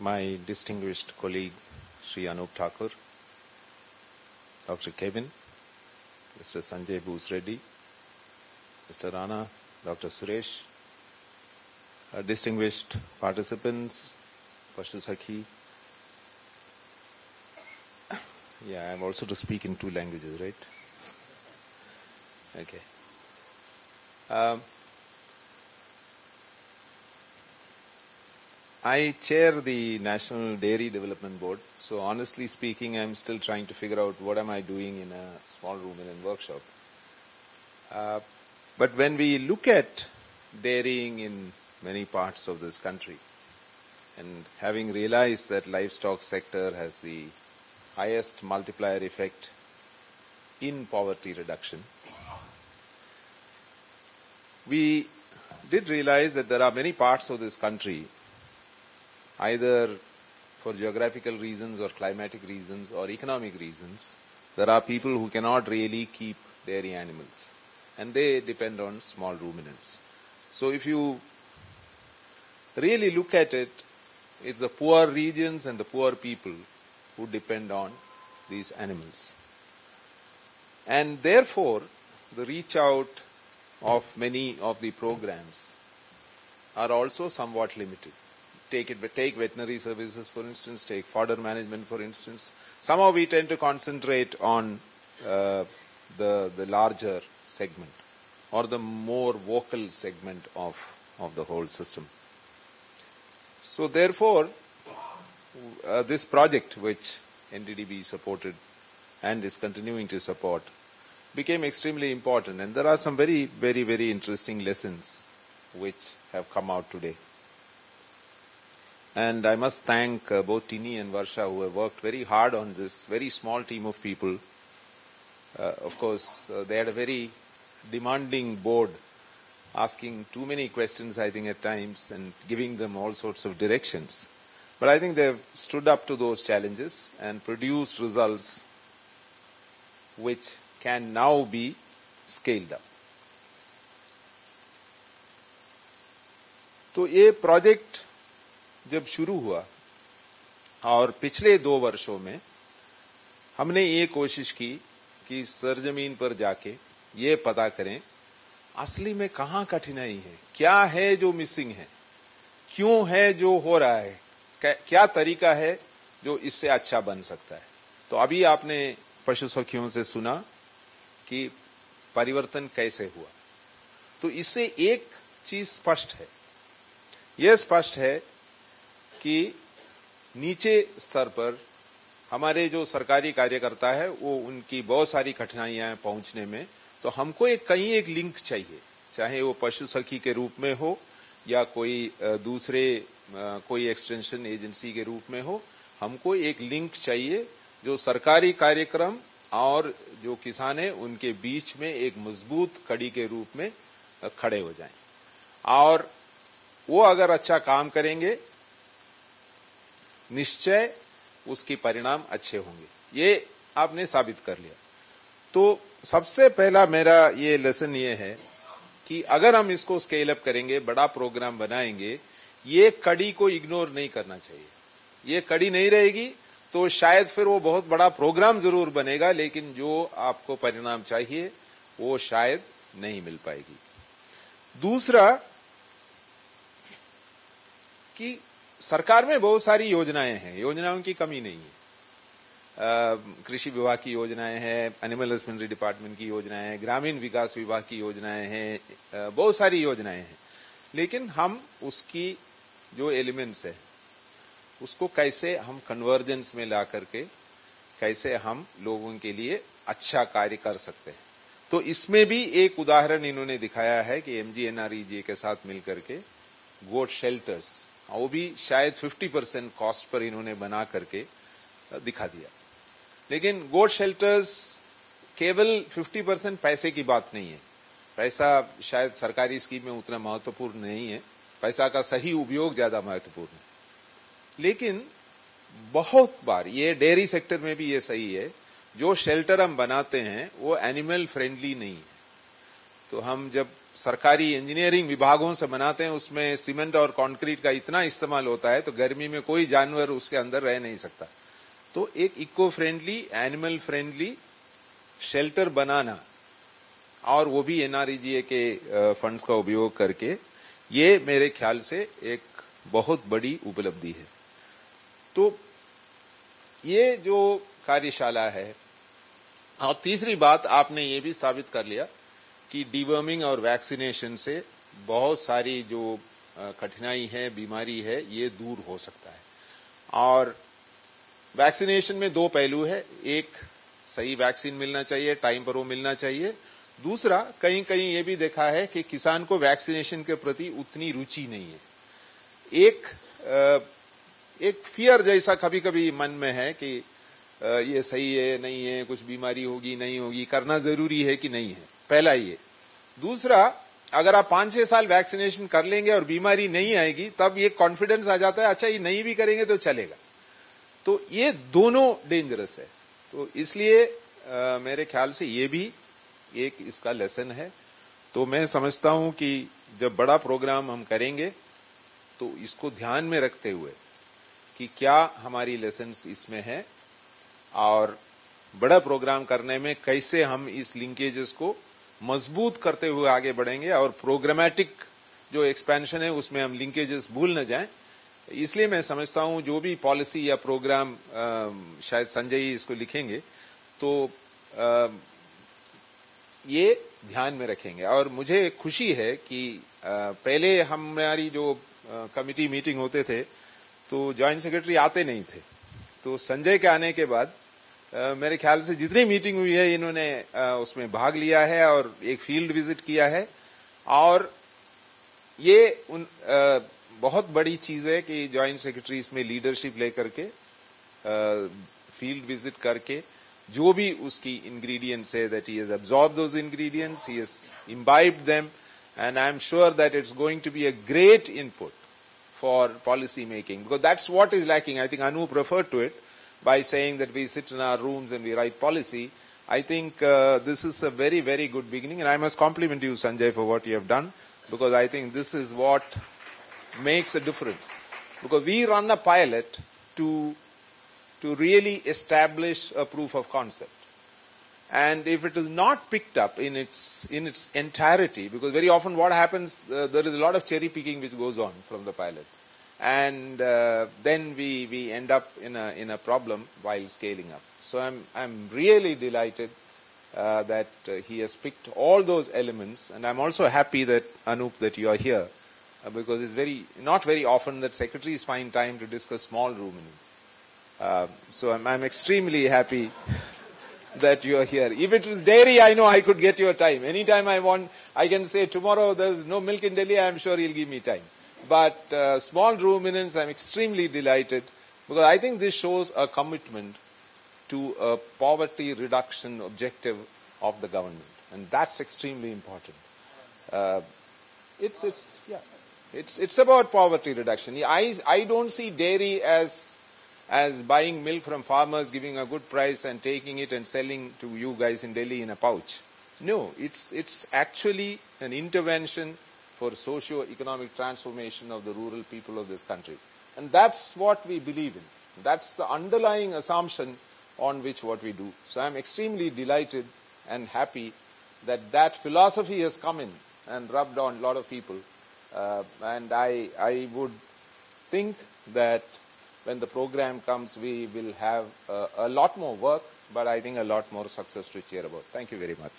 my distinguished colleague Sri Anup Thakur, Dr. Kevin, Mr. Sanjay Bose Reddy, Mr. Rana, Dr. Suresh, distinguished participants, Pashu Sakhi. Yeah, I'm also to speak in 2 languages, right? Okay. I chair the National Dairy Development Board, so honestly speaking, I'm still trying to figure out what am I doing in a small room in a workshop. But when we look at dairying in many parts of this country, and having realized that livestock sector has the highest multiplier effect in poverty reduction, we did realize that there are many parts of this country, either for geographical reasons or climatic reasons or economic reasons, there are people who cannot really keep dairy animals, and they depend on small ruminants. So if you really look at it, it's the poor regions and the poor people who depend on these animals. And therefore, the reach out of many of the programs are also somewhat limited. Take veterinary services, for instance, take fodder management, for instance. Somehow we tend to concentrate on the larger segment or the more vocal segment of the whole system. So therefore, this project, which NDDB supported and is continuing to support, became extremely important. And there are some very, very, very interesting lessons which have come out today. And I must thank both Tini and Varsha, who have worked very hard on this very small team of people. Of course, they had a very demanding board, asking too many questions, I think, at times, and giving them all sorts of directions. But I think they've stood up to those challenges and produced results which can now be scaled up. तो ये project जब शुरू हुआ और पिछले 2 वर्षों में हमने ये कोशिश की कि सरजमीन पर जाके ये पता करें असली में कहाँ कठिनाई है, क्या है जो मिसिंग है, क्यों है जो हो रहा है, क्या तरीका है जो इससे अच्छा बन सकता है. तो अभी आपने पशु सखियों से सुना कि परिवर्तन कैसे हुआ. तो इससे एक चीज स्पष्ट है, यह स्पष्ट है कि नीचे स्तर पर हमारे जो सरकारी कार्यकर्ता है वो उनकी बहुत सारी कठिनाइयां हैं पहुंचने में. तो हमको कहीं एक लिंक चाहिए, चाहे वो पशु सखी के रूप में हो या कोई दूसरे कोई एक्सटेंशन एजेंसी के रूप में हो. हमको एक लिंक चाहिए जो सरकारी कार्यक्रम और जो किसान है उनके बीच में एक मजबूत कड़ी के रूप में खड़े हो जाएं. और वो अगर अच्छा काम करेंगे, निश्चय उसके परिणाम अच्छे होंगे. ये आपने साबित कर लिया. तो सबसे पहला मेरा ये लेसन ये है कि अगर हम इसको स्केल अप करेंगे, बड़ा प्रोग्राम बनाएंगे, ये कड़ी को इग्नोर नहीं करना चाहिए. ये कड़ी नहीं रहेगी तो शायद फिर वो बहुत बड़ा प्रोग्राम जरूर बनेगा, लेकिन जो आपको परिणाम चाहिए वो शायद नहीं मिल पाएगी. दूसरा कि सरकार में बहुत सारी योजनाएं हैं, योजनाओं की कमी नहीं है. कृषि विभाग की योजनाएं हैं, एनिमल हस्बेंड्री डिपार्टमेंट की योजनाएं हैं, ग्रामीण विकास विभाग की योजनाएं हैं, बहुत सारी योजनाएं हैं. लेकिन हम उसकी जो एलिमेंट्स है उसको कैसे हम कन्वर्जेंस में ला करके कैसे हम लोगों के लिए अच्छा कार्य कर सकते हैं. तो इसमें भी एक उदाहरण इन्होंने दिखाया है कि MGNREGA के साथ मिलकर के गोट शेल्टर्स, वो भी शायद 50% कॉस्ट पर इन्होंने बना करके दिखा दिया. लेकिन गोट शेल्टर्स केवल 50% पैसे की बात नहीं है. पैसा शायद सरकारी स्कीम में उतना महत्वपूर्ण नहीं है, पैसा का सही उपयोग ज्यादा महत्वपूर्ण है. लेकिन बहुत बार ये डेयरी सेक्टर में भी ये सही है, जो शेल्टर हम बनाते हैं वो एनिमल फ्रेंडली नहीं है. तो हम जब सरकारी इंजीनियरिंग विभागों से बनाते हैं उसमें सीमेंट और कंक्रीट का इतना इस्तेमाल होता है तो गर्मी में कोई जानवर उसके अंदर रह नहीं सकता। तो एक eco friendly, animal friendly shelter बनाना और वो भी एनआरईजीए के फंड्स का उपयोग करके, ये मेरे ख्याल से एक बहुत बड़ी उपलब्धि है। तो ये जो कार्यशाला है, और तीसरी बात आपने ये भी साबित कर लिया कि डीवर्मिंग और वैक्सीनेशन से बहुत सारी जो कठिनाई है, बीमारी है, ये दूर हो सकता है। और वैक्सीनेशन में दो पहलू है, एक सही वैक्सीन मिलना चाहिए, टाइम पर वो मिलना चाहिए। दूसरा, कहीं कहीं ये भी देखा है कि किसान को वैक्सीनेशन के प्रति उतनी रुचि नहीं है। एक फियर जैसा कभी कभी मन में है कि ये सही है नहीं है, कुछ बीमारी होगी नहीं होगी, करना जरूरी है कि नहीं है, पहला ये। दूसरा, अगर आप 5-6 साल वैक्सीनेशन कर लेंगे और बीमारी नहीं आएगी, तब ये कॉन्फिडेंस आ जाता है, अच्छा ये नहीं भी करेंगे तो चलेगा। तो ये दोनों डेंजरस है। तो इसलिए मेरे ख्याल से ये भी एक इसका लेसन है। तो मैं समझता हूं कि जब बड़ा प्रोग्राम हम करेंगे तो इसको ध्यान में रखते हुए कि क्या हमारी लेसन्स इसमें है और बड़ा प्रोग्राम करने में कैसे हम इस लिंकेजेस को मजबूत करते हुए आगे बढ़ेंगे और प्रोग्रामेटिक जो एक्सपेंशन है उसमें हम लिंकेजेस भूल न जाएं। इसलिए मैं समझता हूं जो भी पॉलिसी या प्रोग्राम शायद संजय ही इसको लिखेंगे तो ये ध्यान में रखेंगे। और मुझे खुशी है कि पहले हमारी जो कमिटी मीटिंग होते थे तो जॉइंट सेक्रेटरी आते नहीं थे। तो संजय के आने के बाद मेरे ख्याल से जितनी मीटिंग हुई है इन्होंने उसमें भाग लिया है और एक फील्ड विजिट किया है। और ये बहुत बड़ी चीज है कि जॉइंट सेक्रेटरी इसमें लीडरशिप लेकर के फील्ड विजिट करके जो भी उसकी इंग्रेडिएंट्स है, that he has absorbed those ingredients, he has imbibed them, and I am sure that it's going to be a great input for policy making, because that's what is lacking. I think Anup referred to it by saying that we sit in our rooms and we write policy. I think this is a very, very good beginning, and I must compliment you, Sanjay, for what you have done, because I think this is what makes a difference. Because we run a pilot to really establish a proof of concept. And if it is not picked up in its entirety, because very often what happens, there is a lot of cherry picking which goes on from the pilot. And then we end up in a problem while scaling up. So I'm really delighted that he has picked all those elements, and I'm also happy that Anup, that you are here, because it's not very often that secretaries find time to discuss small ruminants. So I'm extremely happy that you are here. If it was dairy, I know I could get your time. Anytime I want, I can say tomorrow there's no milk in Delhi, I'm sure he'll give me time. But small ruminants, I'm extremely delighted, because I think this shows a commitment to a poverty reduction objective of the government. And that's extremely important. It's about poverty reduction. I don't see dairy as buying milk from farmers, giving a good price and taking it and selling to you guys in Delhi in a pouch. No, it's actually an intervention for socio-economic transformation of the rural people of this country. And that's what we believe in. That's the underlying assumption on which what we do. So I'm extremely delighted and happy that philosophy has come in and rubbed on a lot of people. And I would think that when the program comes, we will have a lot more work, but I think a lot more success to cheer about. Thank you very much.